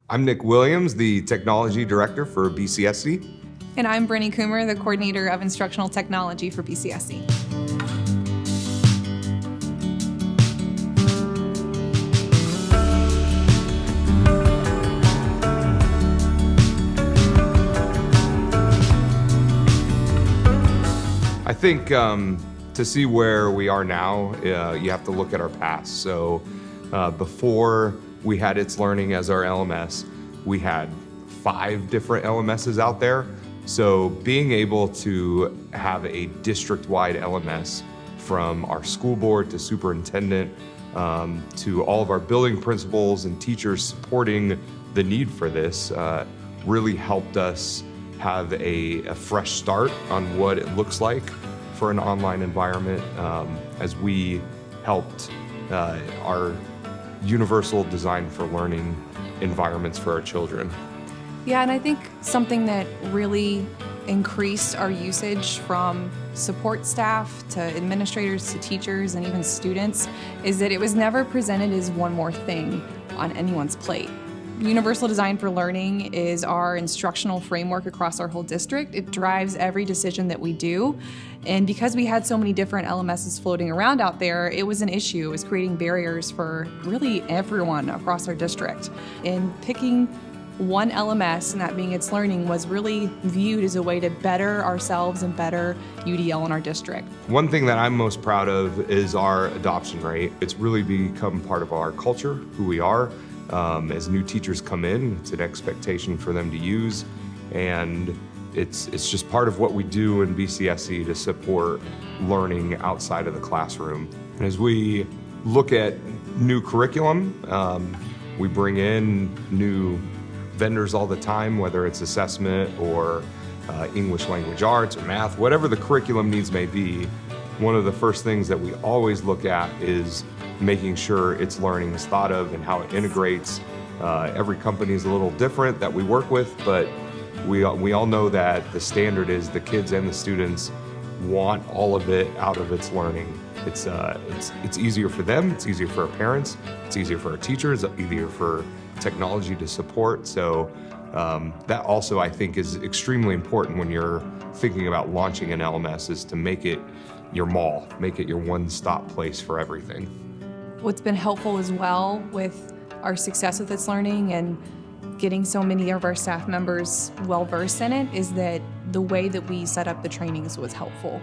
I'm Nick Williams, the Technology Director for BCSC. And I'm Brenny Kummer, the Coordinator of Instructional Technology for BCSC. I think to see where we are now, you have to look at our past. So before we had Itslearning as our LMS, we had 5 different LMSs out there. So being able to have a district-wide LMS from our school board to superintendent to all of our building principals and teachers supporting the need for this really helped us have a fresh start on what it looks like for an online environment as we helped our universal design for learning environments for our children. Yeah, and I think something that really increased our usage from support staff to administrators to teachers and even students is that it was never presented as one more thing on anyone's plate. Universal Design for Learning is our instructional framework across our whole district. It drives every decision that we do. And because we had so many different LMSs floating around out there, it was an issue. It was creating barriers for really everyone across our district. And picking one LMS, and that being Itslearning, was really viewed as a way to better ourselves and better UDL in our district. One thing that I'm most proud of is our adoption rate. It's really become part of our culture, who we are. As new teachers come in, it's an expectation for them to use, and it's just part of what we do in BCSC to support learning outside of the classroom. And as we look at new curriculum, we bring in new vendors all the time, whether it's assessment or English language arts or math, whatever the curriculum needs may be. One of the first things that we always look at is making sure Itslearning is thought of and how it integrates. Every company is a little different that we work with, but we all know that the standard is the kids and the students want all of it out of Itslearning. It's easier for them, it's easier for our parents, it's easier for our teachers, it's easier for technology to support. So that also, I think, is extremely important when you're thinking about launching an LMS, is to make it your mall, make it your one-stop place for everything. What's been helpful as well with our success with Itslearning and getting so many of our staff members well-versed in it is that the way that we set up the trainings was helpful.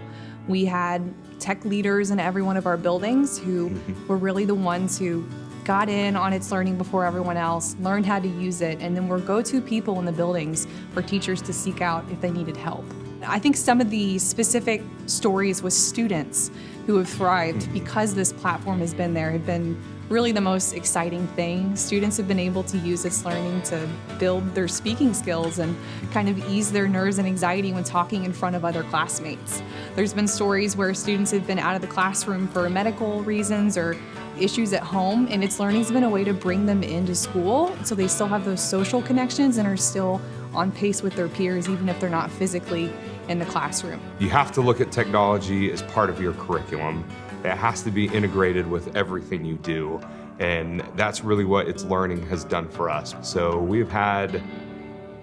We had tech leaders in every one of our buildings who were really the ones who got in on Itslearning before everyone else, learned how to use it, and then were go-to people in the buildings for teachers to seek out if they needed help. I think some of the specific stories with students who have thrived because this platform has been there have been really the most exciting thing. Students have been able to use Itslearning to build their speaking skills and kind of ease their nerves and anxiety when talking in front of other classmates. There's been stories where students have been out of the classroom for medical reasons or issues at home, and Itslearning's been a way to bring them into school so they still have those social connections and are still on pace with their peers even if they're not physically in the classroom. You have to look at technology as part of your curriculum. It has to be integrated with everything you do, and that's really what Itslearning has done for us. So we've had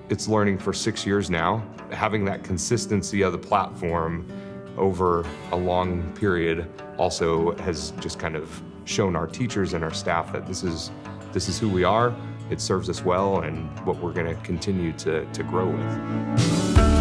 Itslearning for 6 years now. Having that consistency of the platform over a long period also has just kind of shown our teachers and our staff that this is who we are. It serves us well, and what we're going to continue to grow with.